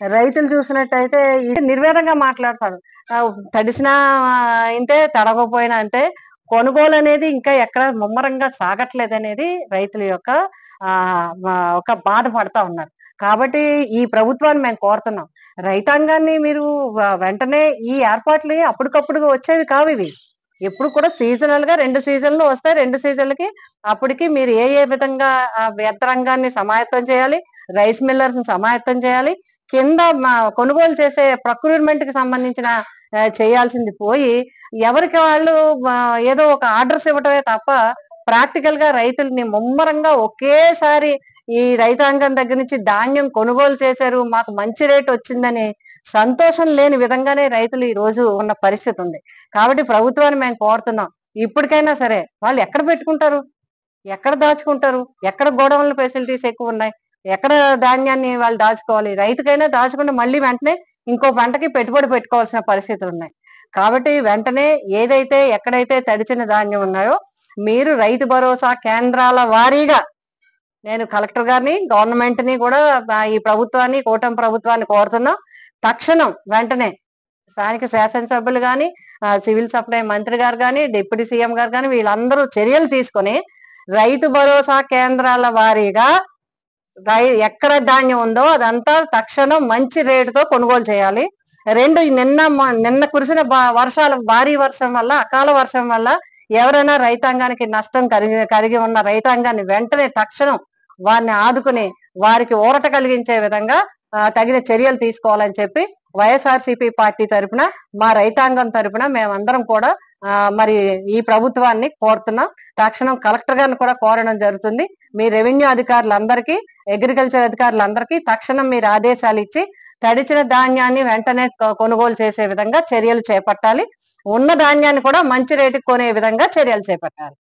రైతులు చూసినట్టయితే ఇది నిర్వేదంగా మాట్లాడతారు. తడిసినా ఇంతే, తడవకపోయినా అంతే. కొనుగోలు అనేది ఇంకా ఎక్కడ ముమ్మరంగా సాగట్లేదనేది రైతుల యొక్క ఒక బాధపడతా ఉన్నారు. కాబట్టి ఈ ప్రభుత్వాన్ని మేము కోరుతున్నాం. రైతాంగాన్ని మీరు వెంటనే ఈ ఏర్పాట్లు అప్పటికప్పుడు వచ్చేవి కావివి. ఎప్పుడు కూడా సీజనల్‌గా 2 సీజన్‌లు వస్తాయి. 2 సీజన్‌లకి అప్పటికి మీరు ఏ విధంగా యంత్రాంగాన్ని సమాయత్తం చేయాలి, రైస్ మిల్లర్స్‌ని సమాయత్తం చేయాలి. కింద కొనుగోలు చేసే ప్రొక్యూర్‌మెంట్‌కి సంబంధించిన చేయాల్సింది పోయి, ఎవరికి వాళ్ళు ఏదో ఒక ఆర్డర్స్ ఇవ్వటమే తప్ప, ప్రాక్టికల్‌గా రైతుల్ని ముమ్మరంగా ఒకేసారి ఈ రైతాంగం దగ్గర నుంచి ధాన్యం కొనుగోలు చేశారు, మాకు మంచి రేట్ వచ్చిందని సంతోషం లేని విధంగానే రైతులు ఈ రోజు ఉన్న పరిస్థితి ఉంది. కాబట్టి ప్రభుత్వాన్ని మేము కోరుతున్నాం. ఇప్పటికైనా సరే వాళ్ళు ఎక్కడ పెట్టుకుంటారు? ఎక్కడ దాచుకుంటారు? ఎక్కడ గోడౌన్‌ల ఫెసిలిటీస్ ఎక్కువున్నాయి? ఎక్కడ ధాన్యాన్ని వాళ్ళు దాచుకోవాలి? రైతుకైనా దాచుకుంటే మళ్ళీ వెంటనే ఇంకో పంటకి పెట్టుబడి పెట్టుకోవాల్సిన పరిస్థితులున్నాయి. కాబట్టి వెంటనే ఏదైతే ఎక్కడైతే తడిచిన ధాన్యం ఉన్నాయో, మీరు రైతు భరోసా కేంద్రాల వారీగా నేను కలెక్టర్ గారిని, గవర్నమెంట్‌ని కూడా ఈ ప్రభుత్వాన్ని, కూటమి ప్రభుత్వాన్ని కోరుతున్నాం. తక్షణం వెంటనే స్థానిక శాసనసభ్యులు గాని, సివిల్ సప్లై మంత్రి గారు గాని, డిప్యూటీ సీఎం గారు గాని వీళ్ళందరూ చర్యలు తీసుకొని రైతు భరోసా కేంద్రాల వారీగా ఎక్కడ ధాన్యం ఉందో అదంతా తక్షణం మంచి రేటుతో కొనుగోలు చేయాలి. 2 నిన్న కురిసిన వర్షాలు, భారీ వర్షం వల్ల, అకాల వర్షం వల్ల ఎవరైనా రైతాంగానికి నష్టం కలిగి ఉన్న రైతాంగాన్ని వెంటనే తక్షణం వారిని ఆదుకుని వారికి ఊరట కలిగించే విధంగా తగిన చర్యలు తీసుకోవాలని చెప్పి వైఎస్ఆర్సీపీ పార్టీ తరపున, మా రైతాంగం తరపున మేమందరం కూడా మరి ఈ ప్రభుత్వాన్ని కోరుతున్నాం. తక్షణం కలెక్టర్ గారిని కూడా కోరడం జరుగుతుంది. మీ రెవెన్యూ అధికారులందరికీ, అగ్రికల్చర్ అధికారులందరికీ తక్షణం మీరు ఆదేశాలు ఇచ్చి తడిచిన ధాన్యాన్ని వెంటనే కొనుగోలు చేసే విధంగా చర్యలు చేపట్టాలి. ఉన్న ధాన్యాన్ని కూడా మంచి రేటుకి కొనే విధంగా చర్యలు చేపట్టాలి.